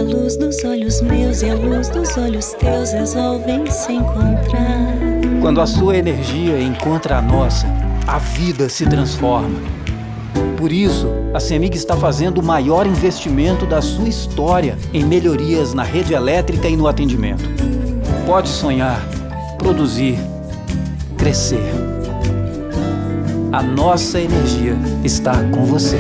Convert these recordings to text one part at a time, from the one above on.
luz dos olhos meus e a luz dos olhos teus resolvem se encontrar. Quando a sua energia encontra a nossa, a vida se transforma. Por isso, a CEMIG está fazendo o maior investimento da sua história em melhorias na rede elétrica e no atendimento. Pode sonhar, produzir, crescer. A nossa energia está com você.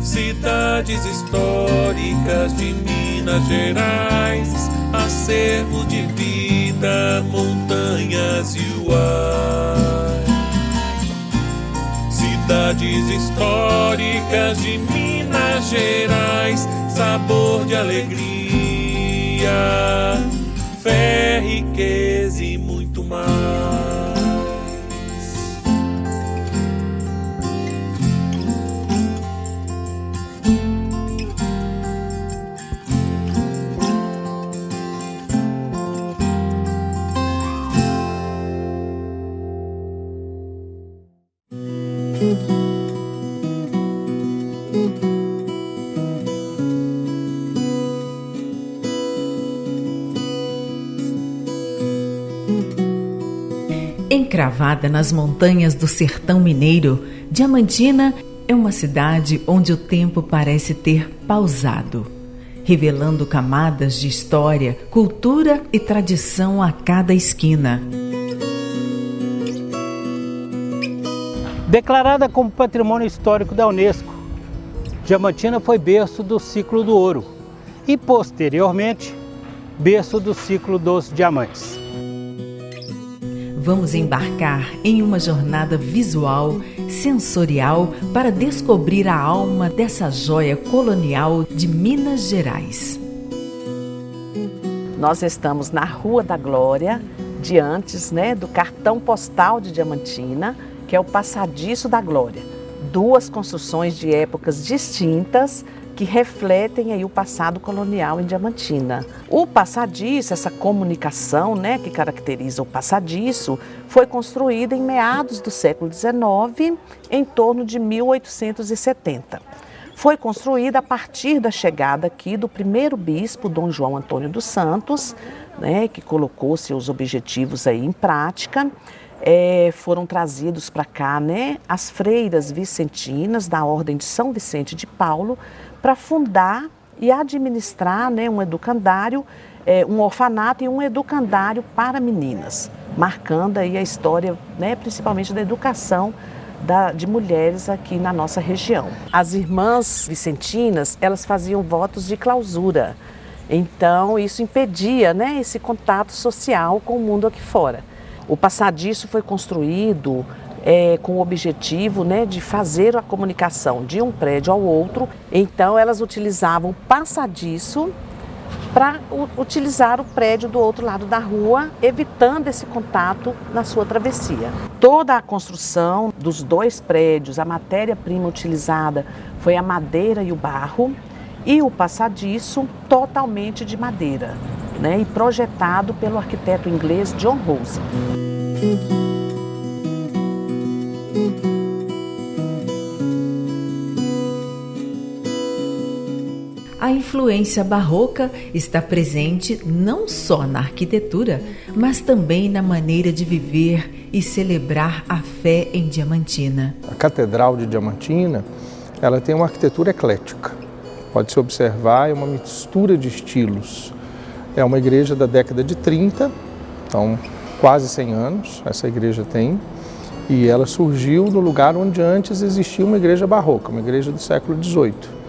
Cidades históricas de Minas Gerais, acervo de vida, montanhas e o ar. Cidades históricas de Minas Gerais, sabor de alegria, fé, riqueza e muito mais. Encravada nas montanhas do sertão mineiro, Diamantina é uma cidade onde o tempo parece ter pausado, revelando camadas de história, cultura e tradição a cada esquina. Declarada como Patrimônio Histórico da Unesco, Diamantina foi berço do ciclo do ouro e, posteriormente, berço do ciclo dos diamantes. Vamos embarcar em uma jornada visual, sensorial, para descobrir a alma dessa joia colonial de Minas Gerais. Nós estamos na Rua da Glória, diante, do cartão postal de Diamantina, que é o Passadiço da Glória. Duas construções de épocas distintas que refletem aí o passado colonial em Diamantina. O passadiço, essa comunicação, que caracteriza o passadiço, foi construída em meados do século XIX, em torno de 1870. Foi construída a partir da chegada aqui do primeiro bispo, Dom João Antônio dos Santos, que colocou seus objetivos aí em prática. Foram trazidos para cá as freiras vicentinas da Ordem de São Vicente de Paulo para fundar e administrar um educandário, um orfanato e um educandário para meninas, marcando aí a história principalmente da educação de mulheres aqui na nossa região. As irmãs vicentinas, elas faziam votos de clausura, então isso impedia esse contato social com o mundo aqui fora. O passadiço foi construído com o objetivo de fazer a comunicação de um prédio ao outro. Então elas utilizavam o passadiço para utilizar o prédio do outro lado da rua, evitando esse contato na sua travessia. Toda a construção dos dois prédios, a matéria-prima utilizada foi a madeira e o barro, e o passadiço totalmente de madeira, e projetado pelo arquiteto inglês John Rose. A influência barroca está presente não só na arquitetura, mas também na maneira de viver e celebrar a fé em Diamantina. A Catedral de Diamantina, ela tem uma arquitetura eclética. Pode-se observar, é uma mistura de estilos. É uma igreja da década de 30, então quase 100 anos essa igreja tem, e ela surgiu no lugar onde antes existia uma igreja barroca, uma igreja do século XVIII.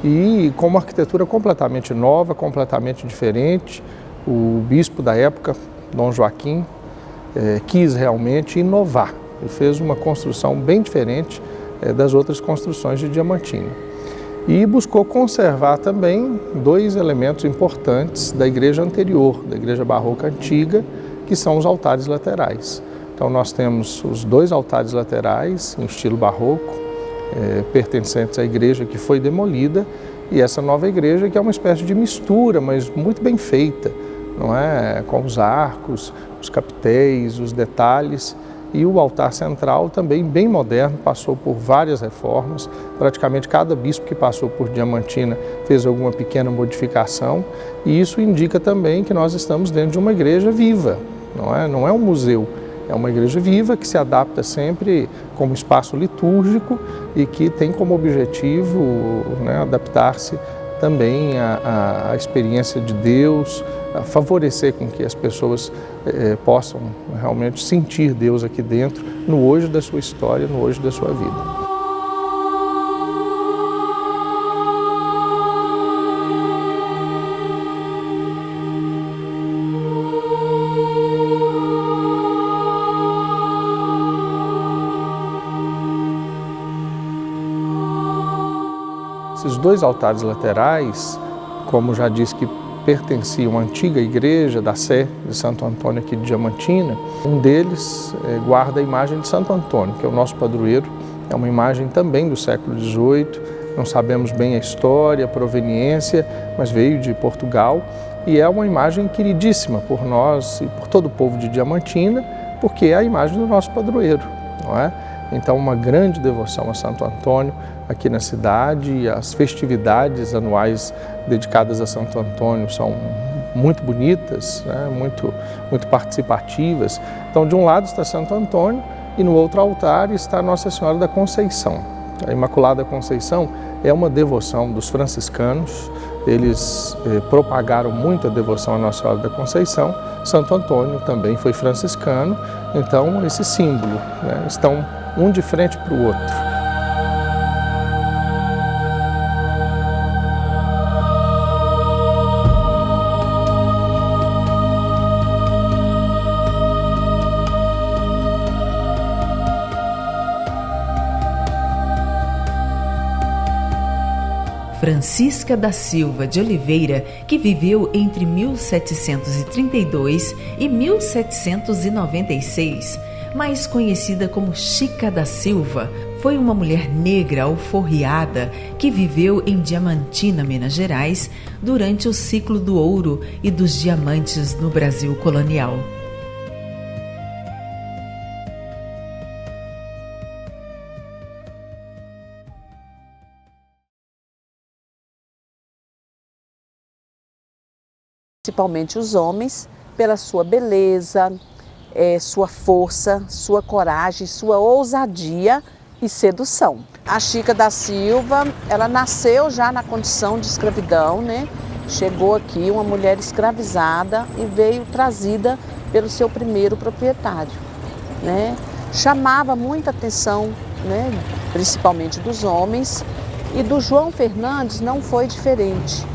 E com uma arquitetura completamente nova, completamente diferente, o bispo da época, Dom Joaquim, quis realmente inovar. Ele fez uma construção bem diferente das outras construções de Diamantina. E buscou conservar também dois elementos importantes da igreja anterior, da igreja barroca antiga, que são os altares laterais. Então nós temos os 2 altares laterais em estilo barroco, pertencentes à igreja que foi demolida, e essa nova igreja que é uma espécie de mistura, mas muito bem feita, não é? Com os arcos, os capitéis, os detalhes, e o altar central também bem moderno, passou por várias reformas, praticamente cada bispo que passou por Diamantina fez alguma pequena modificação, e isso indica também que nós estamos dentro de uma igreja viva, não é um museu, é uma igreja viva que se adapta sempre como espaço litúrgico e que tem como objetivo, né, adaptar-se também à experiência de Deus, a favorecer com que as pessoas possam realmente sentir Deus aqui dentro, no hoje da sua história, no hoje da sua vida. Esses 2 altares laterais, como já disse que pertenciam à antiga igreja da Sé de Santo Antônio aqui de Diamantina, um deles guarda a imagem de Santo Antônio, que é o nosso padroeiro, é uma imagem também do século XVIII, não sabemos bem a história, a proveniência, mas veio de Portugal, e é uma imagem queridíssima por nós e por todo o povo de Diamantina, porque é a imagem do nosso padroeiro, não é? Então, uma grande devoção a Santo Antônio aqui na cidade. As festividades anuais dedicadas a Santo Antônio são muito bonitas, né? muito participativas. Então, de um lado está Santo Antônio e no outro altar está Nossa Senhora da Conceição. A Imaculada Conceição é uma devoção dos franciscanos. Eles propagaram muito a devoção à Nossa Senhora da Conceição. Santo Antônio também foi franciscano, então esse símbolo, né, estão um de frente para o outro. Francisca da Silva de Oliveira, que viveu entre 1732 e 1796, mais conhecida como Chica da Silva, foi uma mulher negra alforriada que viveu em Diamantina, Minas Gerais, durante o ciclo do ouro e dos diamantes no Brasil colonial. Principalmente os homens, pela sua beleza, sua força, sua coragem, sua ousadia e sedução. A Chica da Silva, ela nasceu já na condição de escravidão, né? Chegou aqui uma mulher escravizada e veio trazida pelo seu primeiro proprietário, né? Chamava muita atenção, né? Principalmente dos homens, e do João Fernandes não foi diferente.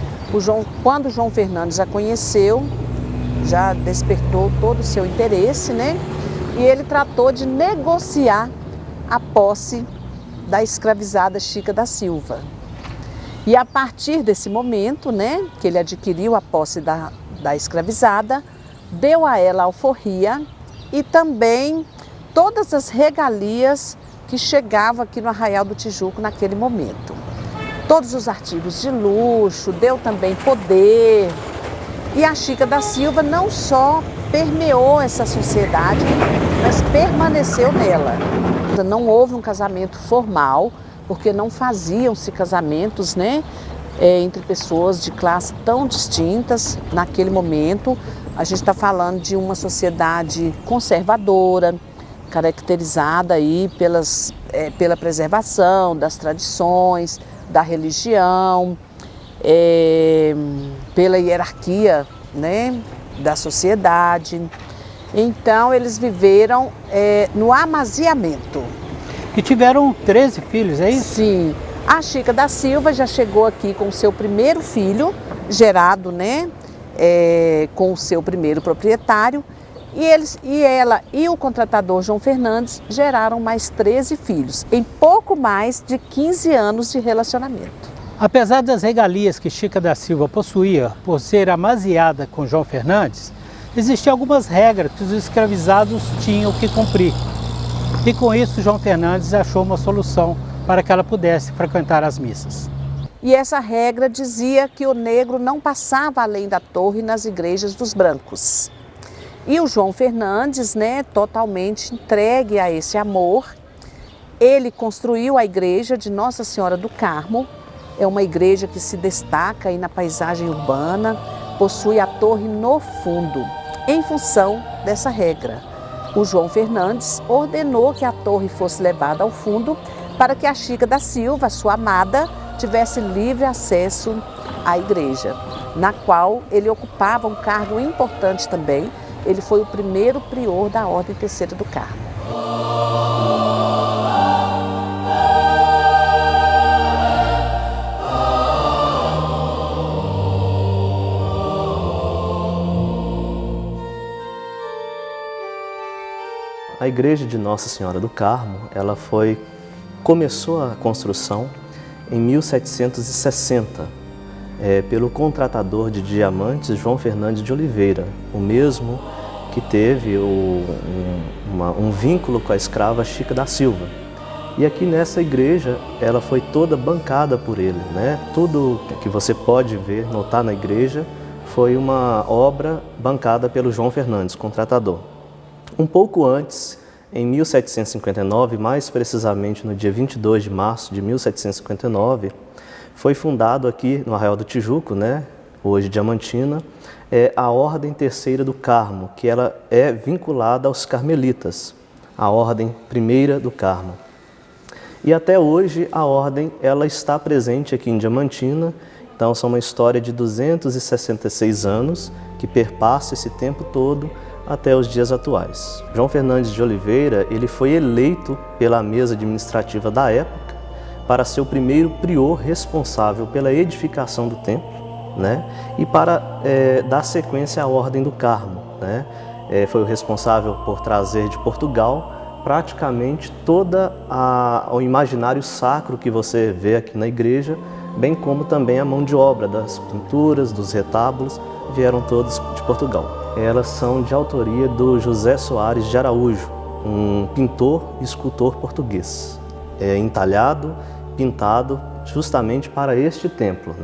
Quando o João Fernandes a conheceu, já despertou todo o seu interesse, né? E ele tratou de negociar a posse da escravizada Chica da Silva. E a partir desse momento, né, que ele adquiriu a posse da escravizada, deu a ela a alforria e também todas as regalias que chegavam aqui no Arraial do Tijuco naquele momento. Todos os artigos de luxo, deu também poder. E a Chica da Silva não só permeou essa sociedade, mas permaneceu nela. Não houve um casamento formal, porque não faziam-se casamentos, né, entre pessoas de classe tão distintas naquele momento. A gente está falando de uma sociedade conservadora, caracterizada aí pela preservação das tradições, da religião, pela hierarquia, né, da sociedade. Então, eles viveram no amaziamento. E tiveram 13 filhos, é isso? Sim. A Chica da Silva já chegou aqui com o seu primeiro filho, gerado, né, com o seu primeiro proprietário. E ela e o contratador João Fernandes geraram mais 13 filhos, em pouco mais de 15 anos de relacionamento. Apesar das regalias que Chica da Silva possuía por ser amaziada com João Fernandes, existiam algumas regras que os escravizados tinham que cumprir. E com isso, João Fernandes achou uma solução para que ela pudesse frequentar as missas. E essa regra dizia que o negro não passava além da torre nas igrejas dos brancos. E o João Fernandes, totalmente entregue a esse amor, ele construiu a igreja de Nossa Senhora do Carmo. É uma igreja que se destaca aí na paisagem urbana, possui a torre no fundo. Em função dessa regra, o João Fernandes ordenou que a torre fosse levada ao fundo para que a Chica da Silva, sua amada, tivesse livre acesso à igreja, na qual ele ocupava um cargo importante também. Ele foi o primeiro prior da Ordem Terceira do Carmo. A igreja de Nossa Senhora do Carmo, começou a construção em 1760, pelo contratador de diamantes João Fernandes de Oliveira, o mesmo que teve um vínculo com a escrava Chica da Silva. E aqui nessa igreja, ela foi toda bancada por ele, Tudo que você pode ver, notar na igreja, foi uma obra bancada pelo João Fernandes, contratador. Um pouco antes, em 1759, mais precisamente no dia 22 de março de 1759, foi fundado aqui no Arraial do Tijuco, hoje Diamantina, a Ordem Terceira do Carmo, que ela é vinculada aos carmelitas, a Ordem Primeira do Carmo. E até hoje a ordem ela está presente aqui em Diamantina, então são uma história de 266 anos que perpassa esse tempo todo até os dias atuais. João Fernandes de Oliveira, ele foi eleito pela mesa administrativa da época para ser o primeiro prior responsável pela edificação do templo, e para dar sequência à Ordem do Carmo, foi o responsável por trazer de Portugal praticamente todo o imaginário sacro que você vê aqui na igreja, bem como também a mão de obra das pinturas, dos retábulos, vieram todos de Portugal. Elas são de autoria do José Soares de Araújo, um pintor e escultor português. É entalhado, pintado justamente para este templo,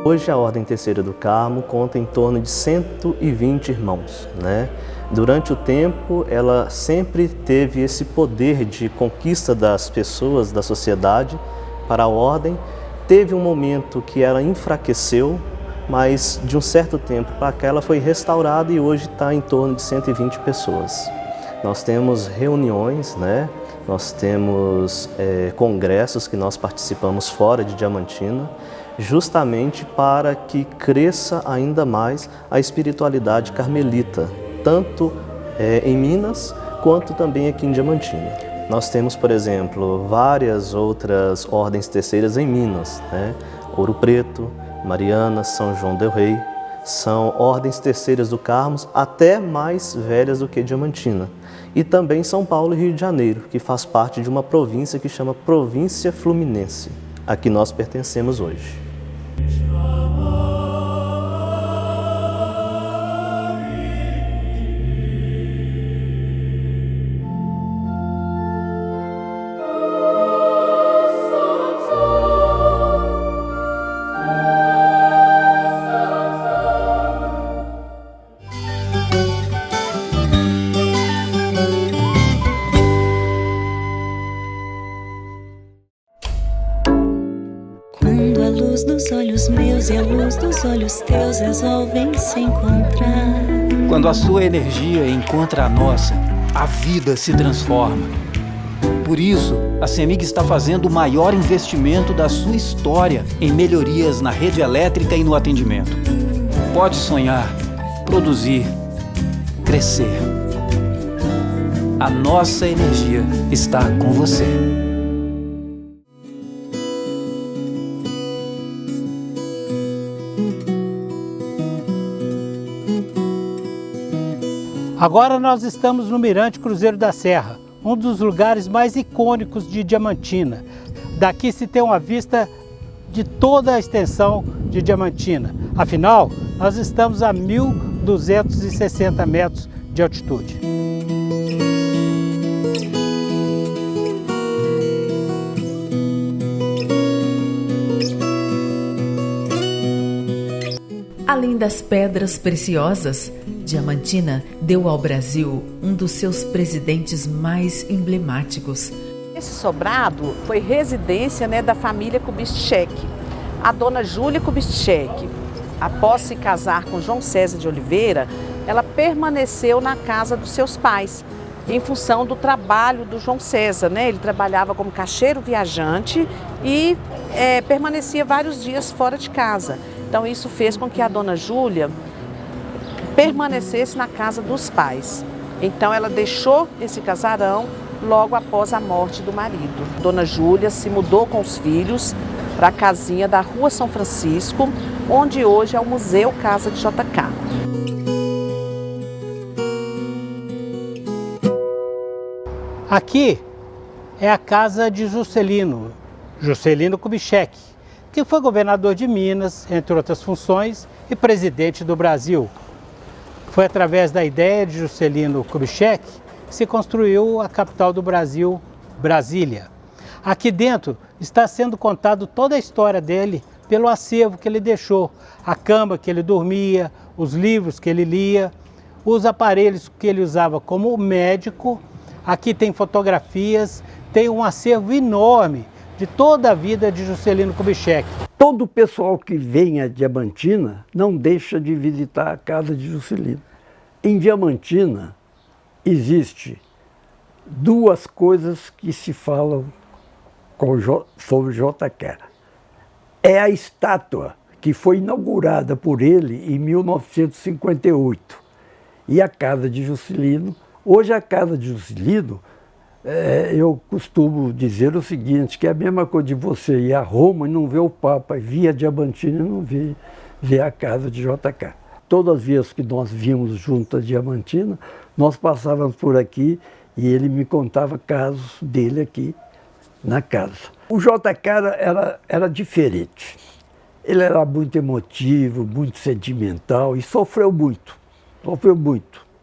Hoje a Ordem Terceira do Carmo conta em torno de 120 irmãos, Durante o tempo, ela sempre teve esse poder de conquista das pessoas, da sociedade, para a Ordem. Teve um momento que ela enfraqueceu, mas de um certo tempo para cá ela foi restaurada e hoje está em torno de 120 pessoas. Nós temos reuniões, Nós temos congressos que nós participamos fora de Diamantina, justamente para que cresça ainda mais a espiritualidade carmelita, tanto em Minas quanto também aqui em Diamantina. Nós temos, por exemplo, várias outras ordens terceiras em Minas, Ouro Preto, Mariana, São João del Rei, são ordens terceiras do Carmo, até mais velhas do que Diamantina. E também São Paulo e Rio de Janeiro, que faz parte de uma província que chama Província Fluminense, a que nós pertencemos hoje. Quando a luz dos olhos meus e a luz dos olhos teus resolvem se encontrar. Quando a sua energia encontra a nossa, a vida se transforma. Por isso, a CEMIG está fazendo o maior investimento da sua história em melhorias na rede elétrica e no atendimento. Pode sonhar, produzir, crescer. A nossa energia está com você. Agora nós estamos no Mirante Cruzeiro da Serra, um dos lugares mais icônicos de Diamantina. Daqui se tem uma vista de toda a extensão de Diamantina. Afinal, nós estamos a 1.260 metros de altitude. Além das pedras preciosas, Diamantina deu ao Brasil um dos seus presidentes mais emblemáticos. Esse sobrado foi residência, da família Kubitschek. A dona Júlia Kubitschek, após se casar com João César de Oliveira, ela permaneceu na casa dos seus pais, em função do trabalho do João César. Ele trabalhava como caixeiro viajante e permanecia vários dias fora de casa. Então isso fez com que a dona Júlia permanecesse na casa dos pais. Então ela deixou esse casarão logo após a morte do marido. Dona Júlia se mudou com os filhos para a casinha da Rua São Francisco, onde hoje é o Museu Casa de JK. Aqui é a casa de Juscelino Kubitschek, que foi governador de Minas, entre outras funções, e presidente do Brasil. Foi através da ideia de Juscelino Kubitschek que se construiu a capital do Brasil, Brasília. Aqui dentro está sendo contado toda a história dele pelo acervo que ele deixou, a cama que ele dormia, os livros que ele lia, os aparelhos que ele usava como médico. Aqui tem fotografias, tem um acervo enorme de toda a vida de Juscelino Kubitschek. Todo o pessoal que vem a Diamantina não deixa de visitar a casa de Juscelino. Em Diamantina existe duas coisas que se falam sobre JK. É a estátua que foi inaugurada por ele em 1958 e a casa de Juscelino. Hoje a casa de Juscelino, eu costumo dizer o seguinte, que é a mesma coisa de você ir a Roma e não ver o Papa, vir a Diamantina e não ver a casa de JK. Todas as vezes que nós vimos junto a Diamantina, nós passávamos por aqui e ele me contava casos dele aqui na casa. O JK era diferente. Ele era muito emotivo, muito sentimental e sofreu muito,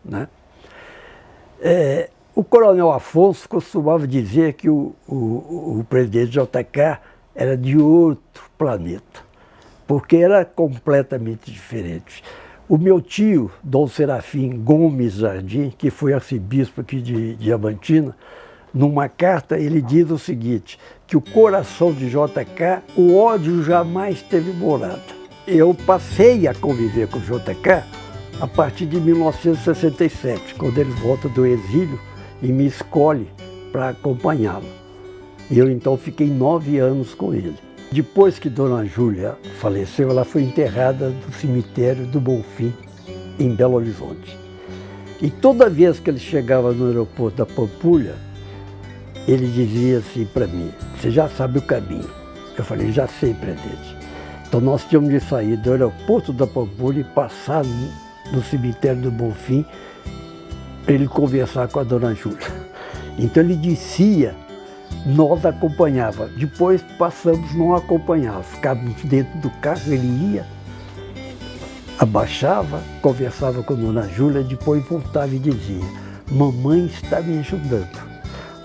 né? O coronel Afonso costumava dizer que o presidente JK era de outro planeta, porque era completamente diferente. O meu tio, Dom Serafim Gomes Jardim, que foi arcebispo aqui de Diamantina, numa carta ele diz o seguinte, que o coração de JK, o ódio jamais teve morada. Eu passei a conviver com o JK a partir de 1967, quando ele volta do exílio e me escolhe para acompanhá-lo. Eu então fiquei 9 anos com ele. Depois que Dona Júlia faleceu, ela foi enterrada no cemitério do Bonfim, em Belo Horizonte. E toda vez que ele chegava no aeroporto da Pampulha, ele dizia assim para mim, você já sabe o caminho? Eu falei, já sei, presidente. Então nós tínhamos de sair do aeroporto da Pampulha e passar no cemitério do Bonfim para ele conversar com a Dona Júlia. Então ele descia, nós acompanhava. Depois passamos a não acompanhar, ficávamos dentro do carro, ele ia, abaixava, conversava com a Dona Júlia, depois voltava e dizia, mamãe está me ajudando,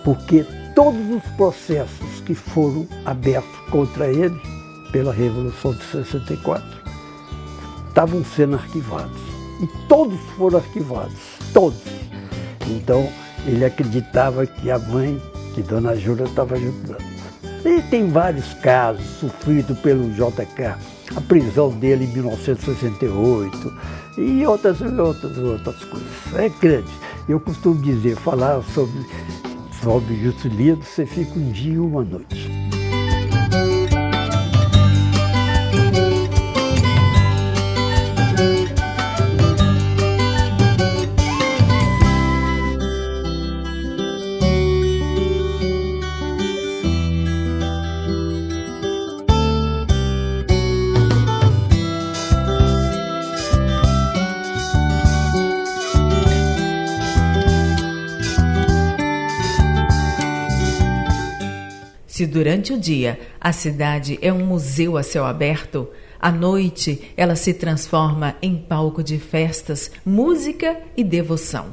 porque todos os processos que foram abertos contra ele pela Revolução de 64 estavam sendo arquivados. E todos foram arquivados, todos. Então, ele acreditava que a mãe, que Dona Júlia, estava ajudando. E tem vários casos sofridos pelo JK, a prisão dele em 1968 e outras coisas. É grande. Eu costumo dizer, falar sobre Juscelino, você fica um dia e uma noite. Se durante o dia a cidade é um museu a céu aberto, à noite ela se transforma em palco de festas, música e devoção.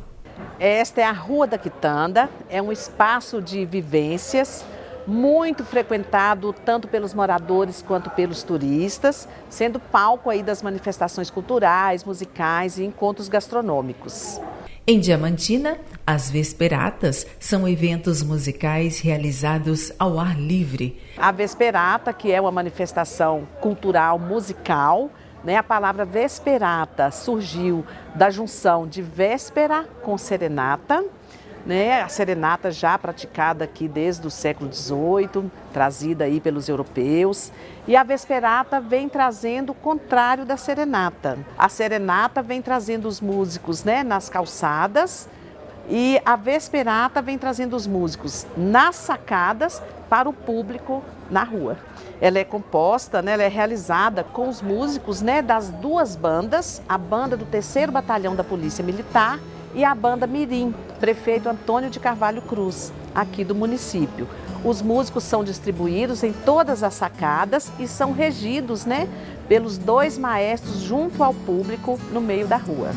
Esta é a Rua da Quitanda, é um espaço de vivências muito frequentado tanto pelos moradores quanto pelos turistas, sendo palco aí das manifestações culturais, musicais e encontros gastronômicos. Em Diamantina, as Vesperatas são eventos musicais realizados ao ar livre. A Vesperata, que é uma manifestação cultural musical, a palavra Vesperata surgiu da junção de véspera com serenata, a serenata já praticada aqui desde o século XVIII, trazida aí pelos europeus. E a Vesperata vem trazendo o contrário da serenata. A serenata vem trazendo os músicos nas calçadas e a Vesperata vem trazendo os músicos nas sacadas para o público na rua. Ela é composta, ela é realizada com os músicos das duas bandas, a banda do 3º Batalhão da Polícia Militar e a banda Mirim, prefeito Antônio de Carvalho Cruz, aqui do município. Os músicos são distribuídos em todas as sacadas e são regidos pelos 2 maestros junto ao público no meio da rua.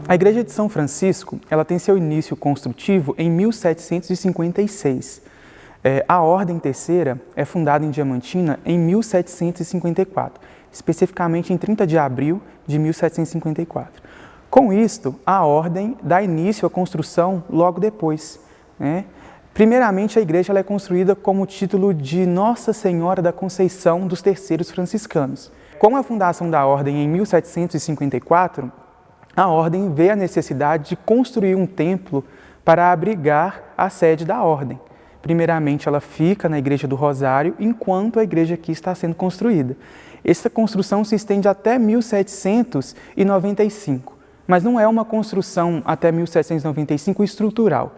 A Igreja de São Francisco, ela tem seu início construtivo em 1756. A Ordem Terceira é fundada em Diamantina em 1754, especificamente em 30 de abril de 1754. Com isto, a Ordem dá início à construção logo depois. Primeiramente, a igreja ela é construída como título de Nossa Senhora da Conceição dos Terceiros Franciscanos. Com a fundação da Ordem em 1754, a Ordem vê a necessidade de construir um templo para abrigar a sede da Ordem. Primeiramente, ela fica na Igreja do Rosário, enquanto a igreja aqui está sendo construída. Essa construção se estende até 1795, mas não é uma construção até 1795 estrutural.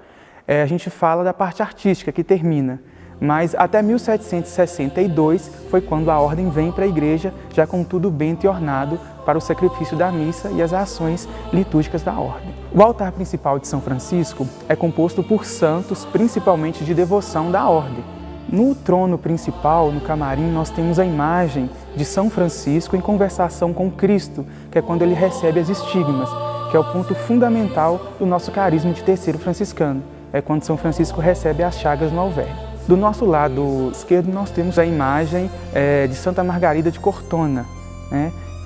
A gente fala da parte artística que termina, mas até 1762 foi quando a Ordem vem para a igreja, já com tudo bento e ornado para o sacrifício da missa e as ações litúrgicas da Ordem. O altar principal de São Francisco é composto por santos, principalmente de devoção da Ordem. No trono principal, no camarim, nós temos a imagem de São Francisco em conversação com Cristo, que é quando ele recebe as estigmas, que é o ponto fundamental do nosso carisma de terceiro franciscano. É quando São Francisco recebe as chagas no alvéolo. Do nosso lado esquerdo, nós temos a imagem de Santa Margarida de Cortona,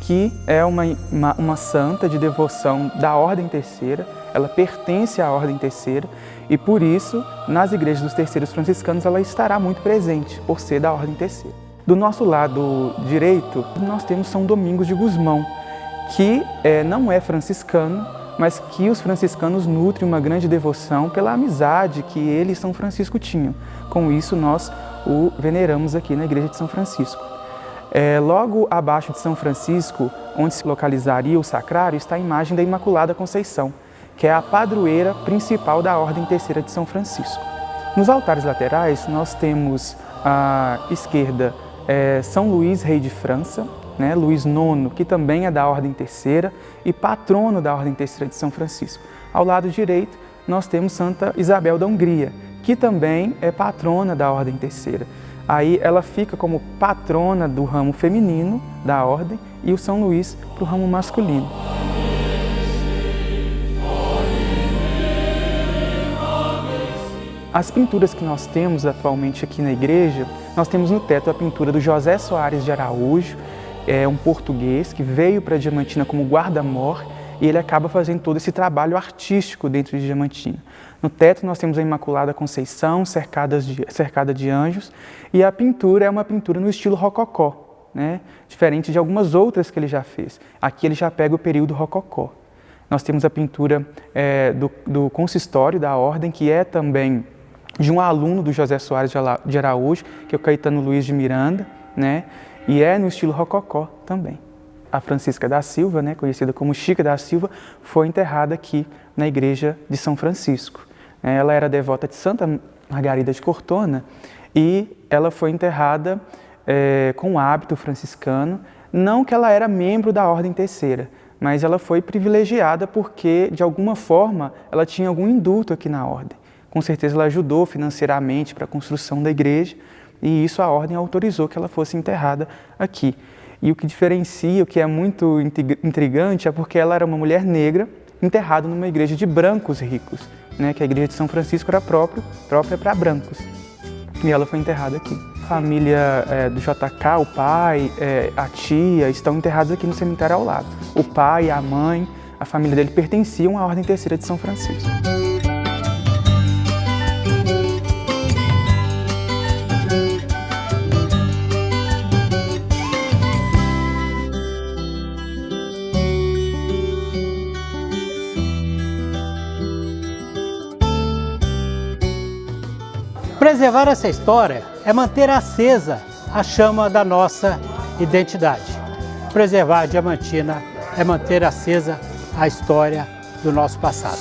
que é uma santa de devoção da Ordem Terceira. Ela pertence à Ordem Terceira e, por isso, nas igrejas dos terceiros franciscanos, ela estará muito presente, por ser da Ordem Terceira. Do nosso lado direito, nós temos São Domingos de Gusmão, que não é franciscano, mas que os franciscanos nutrem uma grande devoção pela amizade que ele e São Francisco tinham. Com isso, nós o veneramos aqui na Igreja de São Francisco. Logo abaixo de São Francisco, onde se localizaria o sacrário, está a imagem da Imaculada Conceição, que é a padroeira principal da Ordem Terceira de São Francisco. Nos altares laterais, nós temos à esquerda São Luís, rei de França, Luís IX, que também é da Ordem Terceira e patrono da Ordem Terceira de São Francisco. Ao lado direito, nós temos Santa Isabel da Hungria, que também é patrona da Ordem Terceira. Aí ela fica como patrona do ramo feminino da Ordem e o São Luís para o ramo masculino. As pinturas que nós temos atualmente aqui na igreja, nós temos no teto a pintura do José Soares de Araújo, um português que veio para Diamantina como guarda-mor e ele acaba fazendo todo esse trabalho artístico dentro de Diamantina. No teto nós temos a Imaculada Conceição, cercada de anjos, e a pintura é uma pintura no estilo rococó, diferente de algumas outras que ele já fez. Aqui ele já pega o período rococó. Nós temos a pintura do consistório da Ordem, que é também de um aluno do José Soares de Araújo, que é o Caetano Luiz de Miranda, e é no estilo rococó também. A Francisca da Silva, conhecida como Chica da Silva, foi enterrada aqui na Igreja de São Francisco. Ela era devota de Santa Margarida de Cortona e ela foi enterrada com o hábito franciscano Não que ela era membro da Ordem Terceira, mas ela foi privilegiada porque, de alguma forma, ela tinha algum indulto aqui na Ordem. Com certeza ela ajudou financeiramente para a construção da igreja e isso a Ordem autorizou que ela fosse enterrada aqui. E o que diferencia, o que é muito intrigante, é porque ela era uma mulher negra enterrada numa igreja de brancos ricos, né? Que a igreja de São Francisco era própria para brancos. E ela foi enterrada aqui. A família do JK, o pai, a tia, estão enterrados aqui no cemitério ao lado. O pai, a mãe, a família dele pertenciam à Ordem Terceira de São Francisco. Preservar essa história é manter acesa a chama da nossa identidade. Preservar a Diamantina é manter acesa a história do nosso passado.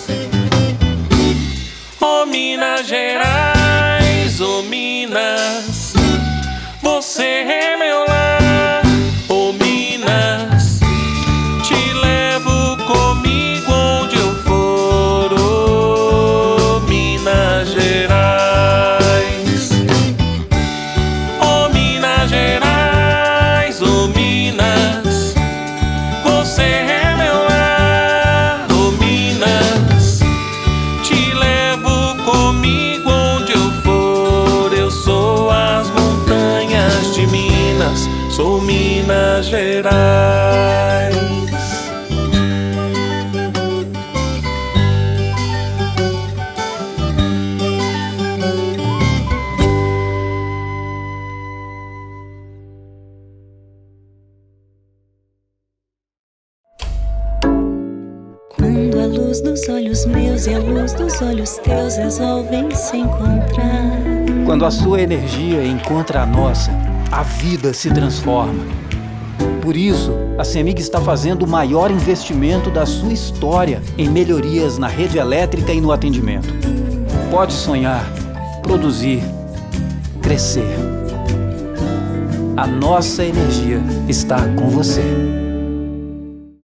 Ô Minas Gerais, ô Minas, você é meu lar. Ô Minas, te levo comigo onde eu for. Ô Minas Gerais. Sou Minas Gerais. Quando a luz dos olhos meus e a luz dos olhos teus resolvem se encontrar. Quando a sua energia encontra a nossa, a vida se transforma. Por isso, a CEMIG está fazendo o maior investimento da sua história em melhorias na rede elétrica e no atendimento. Pode sonhar, produzir, crescer. A nossa energia está com você.